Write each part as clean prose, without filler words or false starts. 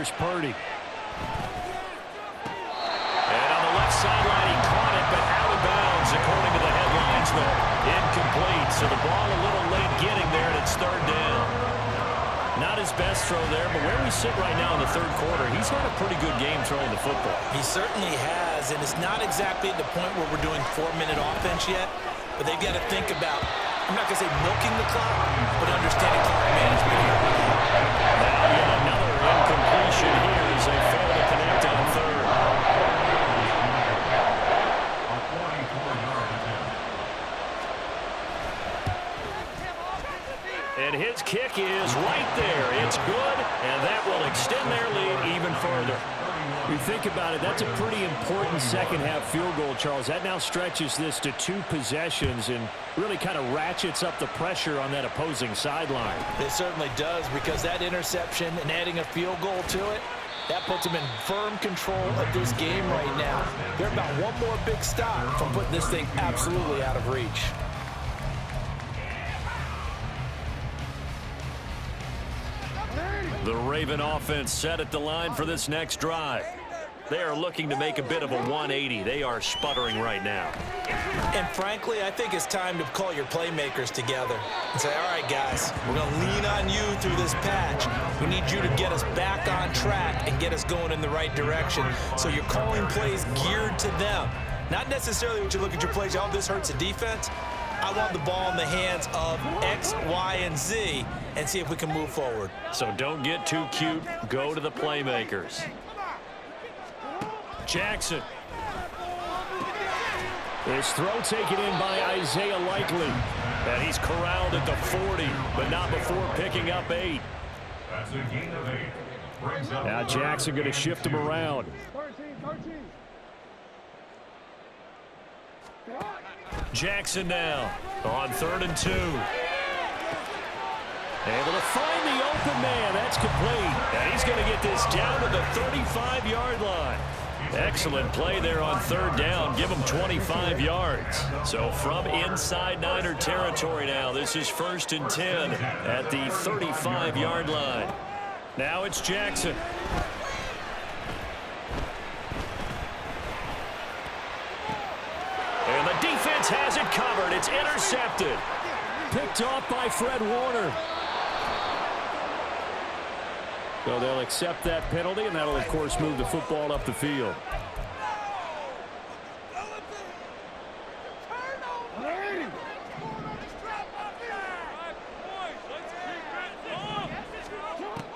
Here's Purdy. And on the left sideline, he caught it, but out of bounds, according to the headlinesman. Incomplete, so the ball a little late getting there, and it's third down. Not his best throw there, but where we sit right now in the third quarter, he's had a pretty good game throwing the football. He certainly has, and it's not exactly at the point where we're doing 4-minute offense yet, but they've got to think about, I'm not going to say milking the clock, but understanding clock management here. Now yet another incompletion here as they fail to connect on third. And his kick is right there. It's good, and that will extend their lead even further. You think about it, that's a pretty important second-half field goal, Charles. That now stretches this to 2 possessions and really kind of ratchets up the pressure on that opposing sideline. It certainly does, because that interception and adding a field goal to it, that puts them in firm control of this game right now. They're about one more big stop from putting this thing absolutely out of reach. The Raven offense set at the line for this next drive. They are looking to make a bit of a 180. They are sputtering right now. And frankly, I think it's time to call your playmakers together and say, all right, guys, we're going to lean on you through this patch. We need you to get us back on track and get us going in the right direction. So you're calling plays geared to them. Not necessarily what you look at your plays, oh, this hurts the defense. I want the ball in the hands of X, Y, and Z and see if we can move forward. So don't get too cute. Go to the playmakers. Jackson. His throw taken in by Isaiah Likely. And he's corralled at the 40, but not before picking up 8. Now Jackson going to shift him around. Jackson now on 3rd and 2. Able to find the open man. That's complete. And he's going to get this down to the 35-yard line. Excellent play there on 3rd down. Give him 25 yards. So from inside Niner territory now, this is 1st and 10 at the 35-yard line. Now it's Jackson. And the defense has it covered. It's intercepted. Picked off by Fred Warner. So they'll accept that penalty, and that'll, of course, move the football up the field.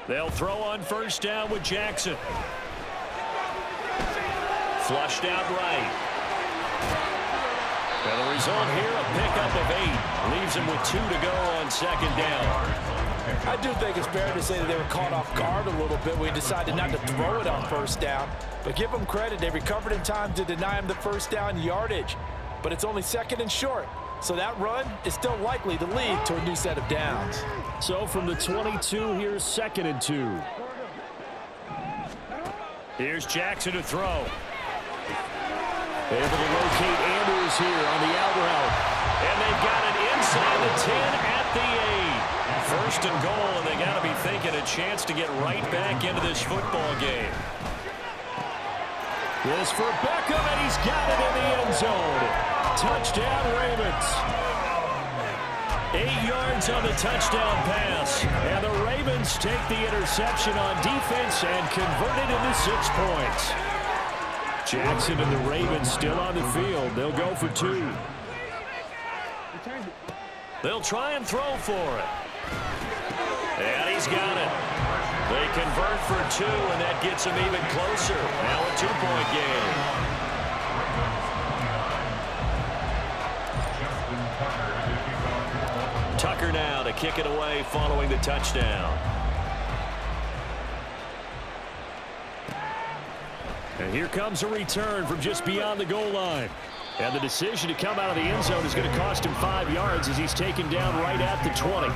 They'll throw on 1st down with Jackson. Flushed out right. And the result here, a pickup of 8. Leaves him with 2 to go on 2nd down. I do think it's fair to say that they were caught off guard a little bit when we decided not to throw it on 1st down. But give them credit. They recovered in time to deny him the 1st down yardage. But it's only 2nd and short. So that run is still likely to lead to a new set of downs. So from the 22, here's 2nd and 2. Here's Jackson to throw. Able to locate Andrews here on the out route. And they've got it inside the 10 at the 8. 1st and goal, and they got to be thinking a chance to get right back into this football game. This for Beckham, and he's got it in the end zone. Touchdown, Ravens. 8 yards on the touchdown pass. And the Ravens take the interception on defense and convert it into 6 points. Jackson and the Ravens still on the field. They'll go for 2. They'll try and throw for it. And he's got it. They convert for 2, and that gets him even closer. Now a 2-point game. Tucker now to kick it away following the touchdown. And here comes a return from just beyond the goal line. And the decision to come out of the end zone is going to cost him 5 yards as he's taken down right at the 20.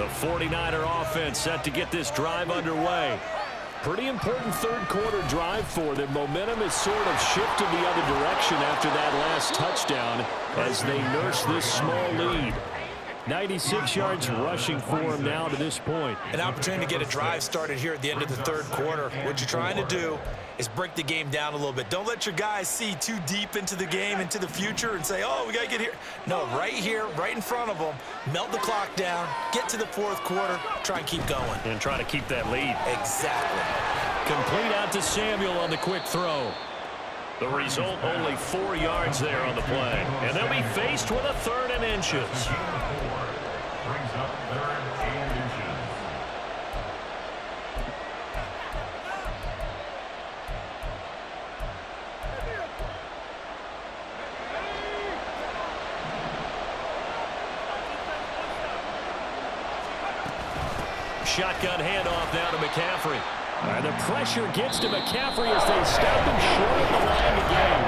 The 49er offense set to get this drive underway. Pretty important third quarter drive for them. Momentum has sort of shifted the other direction after that last touchdown as they nurse this small lead. 96 yards rushing for him now to this point. An opportunity to get a drive started here at the end of the third quarter. What you're trying to do is break the game down a little bit. Don't let your guys see too deep into the game, into the future, and say, oh, we got to get here. No, right here, right in front of them, melt the clock down, get to the fourth quarter, try and keep going. And try to keep that lead. Exactly. Complete out to Samuel on the quick throw. The result, only 4 yards there on the play. And they'll be faced with a 3rd and inches. Brings up 3rd and inches. Shotgun handoff now to McCaffrey. And the pressure gets to McCaffrey as they stop him short of the line to gain.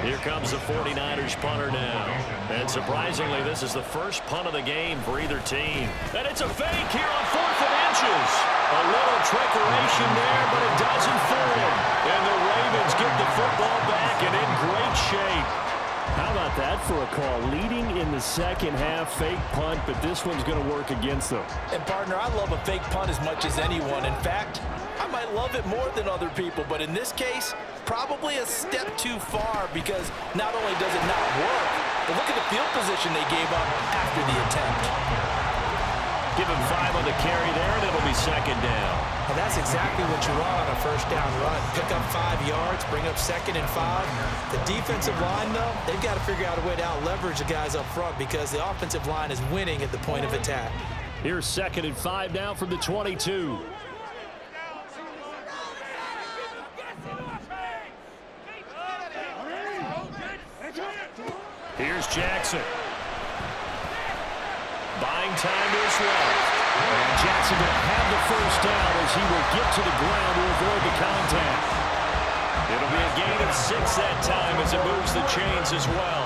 Here comes the 49ers punter now. And surprisingly, this is the first punt of the game for either team. And it's a fake here on 4th and inches. A little trickeration there, but it doesn't fool them. And the Ravens get the football back and in great shape. How about that for a call? Leading in the second half, fake punt, but this one's going to work against them. And, partner, I love a fake punt as much as anyone. In fact, I might love it more than other people, but in this case, probably a step too far because not only does it not work, but look at the field position they gave up after the attempt. Give him 5 on the carry there, and it'll be 2nd down. And that's exactly what you want on a first down run. Pick up 5 yards, bring up 2nd and 5. The defensive line, though, they've got to figure out a way to out-leverage the guys up front because the offensive line is winning at the point of attack. Here's 2nd and 5 now from the 22. Here's Jackson. Buying time to his left. And Jackson will have the first down as he will get to the ground to avoid the contact. It'll be a gain of 6 that time as it moves the chains as well.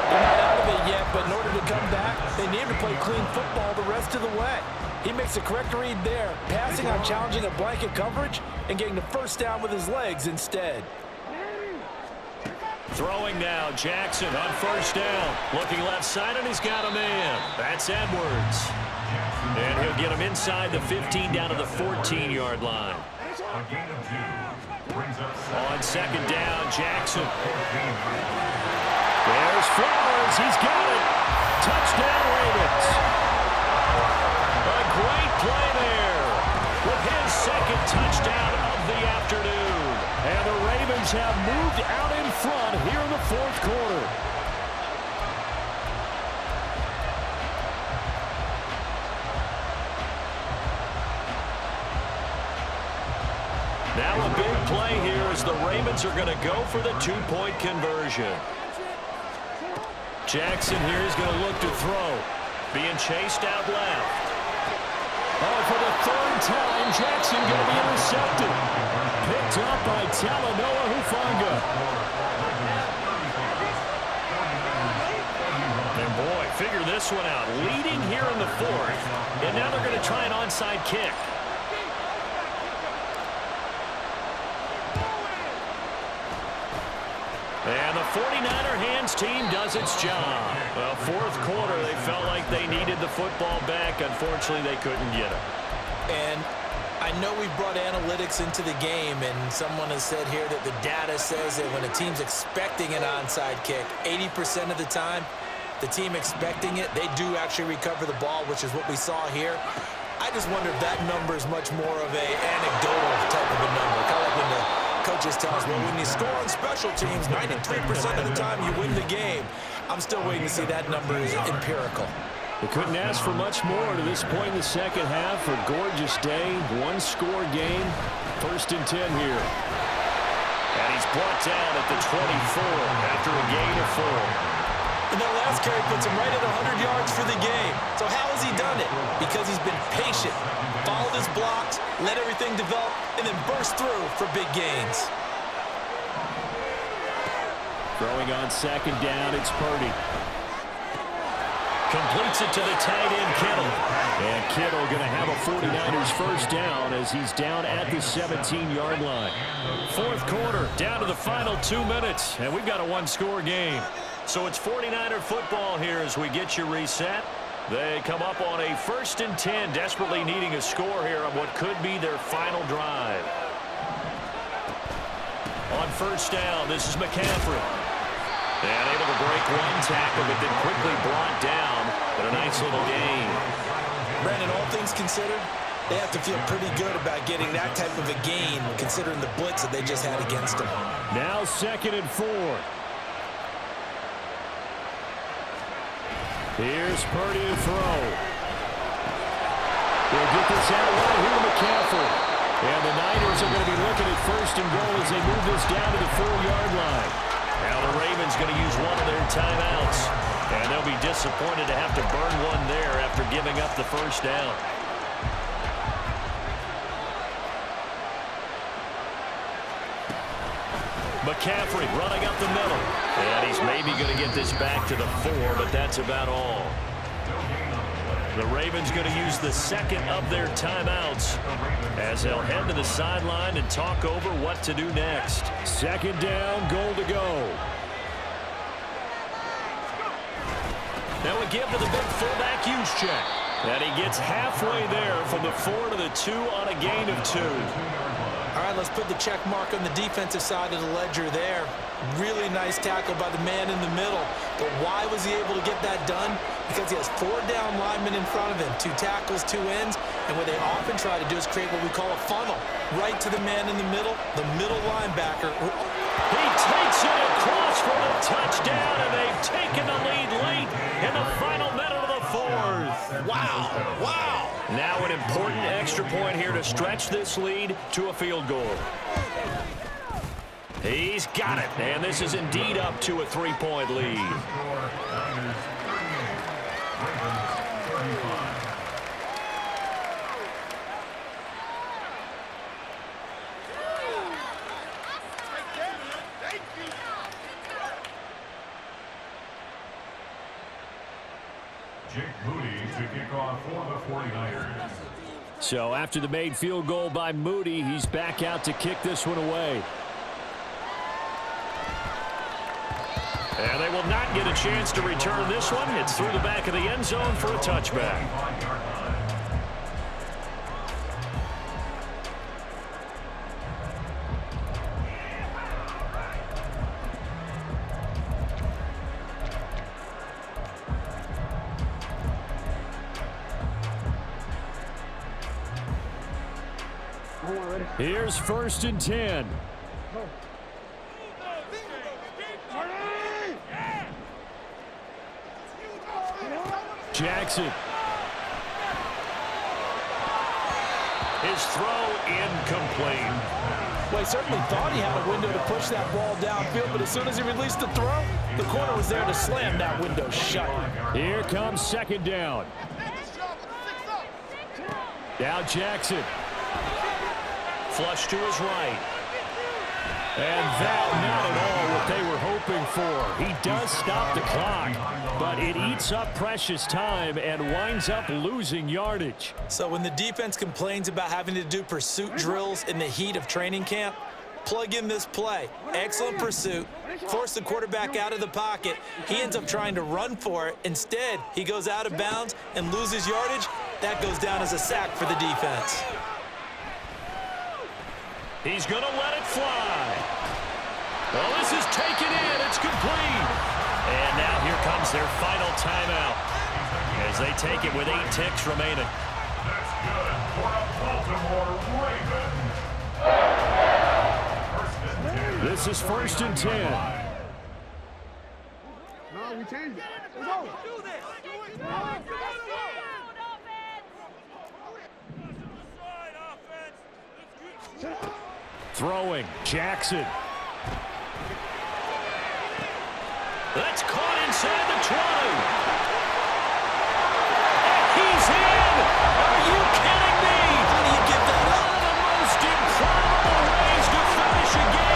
They're not out of it yet, but in order to come back, they need to play clean football the rest of the way. He makes the correct read there, passing on challenging a blanket coverage and getting the first down with his legs instead. Throwing now, Jackson on first down. Looking left side, and he's got a man. That's Edwards. And he'll get him inside the 15 down to the 14-yard line. On 2nd down, Jackson. There's Flowers. He's got it. Touchdown, Ravens. A great play there with his 2nd touchdown of the afternoon. And the Ravens have moved out in front here in the 4th quarter. Now a big play here as the Ravens are going to go for the 2-point conversion. Jackson here is going to look to throw. Being chased out left. Oh, for the 3rd time, Jackson going to be intercepted. Picked up by Talanoa Hufanga. And boy, figure this one out. Leading here in the 4th. And now they're going to try an onside kick. And the 49er hands team does its job. Well, 4th quarter, they felt like they needed the football back. Unfortunately, they couldn't get it. And I know we brought analytics into the game, and someone has said here that the data says that when a team's expecting an onside kick, 80% of the time, the team expecting it, they do actually recover the ball, which is what we saw here. I just wonder if that number is much more of a anecdotal type of a number. Kind of like when the coaches tell us, well, when you score on special teams, 93% of the time you win the game. I'm still waiting to see that number is empirical. They couldn't ask for much more to this point in the second half. A gorgeous day, 1-score game, 1st and 10 here. And he's brought down at the 24 after a gain of 4. And that last carry puts him right at 100 yards for the game. So how has he done it? Because he's been patient, followed his blocks, let everything develop, and then burst through for big gains. Throwing on second down, it's Purdy. Completes it to the tight end, Kittle. And Kittle going to have a 49ers first down as he's down at the 17-yard line. Fourth quarter, down to the final 2 minutes, and we've got a one-score game. So it's 49er football here as we get you reset. They come up on a 1st and 10, desperately needing a score here on what could be their final drive. On first down, this is McCaffrey. And able to break one tackle, but then quickly brought down. But a nice little gain. Brandon, all things considered, they have to feel pretty good about getting that type of a gain, considering the blitz that they just had against them. Now 2nd and 4. Here's Purdy to throw. They'll get this out right here to McCaffrey. And the Niners are going to be looking at 1st and goal as they move this down to the 4-yard line. Now the Ravens going to use one of their timeouts. And they'll be disappointed to have to burn one there after giving up the first down. McCaffrey running up the middle. And he's maybe going to get this back to the 4, but that's about all. The Ravens going to use the 2nd of their timeouts as they'll head to the sideline and talk over what to do next. 2nd down, goal to go. Now we give to the big fullback use check. And he gets halfway there from the 4 to the 2 on a gain of 2. All right, let's put the check mark on the defensive side of the ledger there. Really nice tackle by the man in the middle. But why was he able to get that done? Because he has 4 down linemen in front of him, 2 tackles, 2 ends. And what they often try to do is create what we call a funnel. Right to the man in the middle linebacker. He takes it across for the touchdown, and they've taken the lead late in the final minute of the 4th. Wow, wow. Now an important extra point here to stretch this lead to a field goal. He's got it, and this is indeed up to a 3-point lead. So after the made field goal by Moody, he's back out to kick this one away. And they will not get a chance to return this one. It's through the back of the end zone for a touchback. Here's 1st and 10. Jackson. His throw incomplete. Well, he certainly thought he had a window to push that ball downfield, but as soon as he released the throw, the corner was there to slam that window shut. Here comes 2nd down. Now Jackson. Flush to his right. And that not at all what they were hoping for. He does stop the clock, but it eats up precious time and winds up losing yardage. So when the defense complains about having to do pursuit drills in the heat of training camp, plug in this play. Excellent pursuit. Force the quarterback out of the pocket. He ends up trying to run for it. Instead, he goes out of bounds and loses yardage. That goes down as a sack for the defense. He's going to let it fly. Well, this is taken in. It's complete. And now here comes their final timeout as they take it with 8 ticks remaining. That's good for a Baltimore Ravens. This is 1st and 10. No, we changed it. Let's go. Do this. Throwing, Jackson. That's caught inside the 20.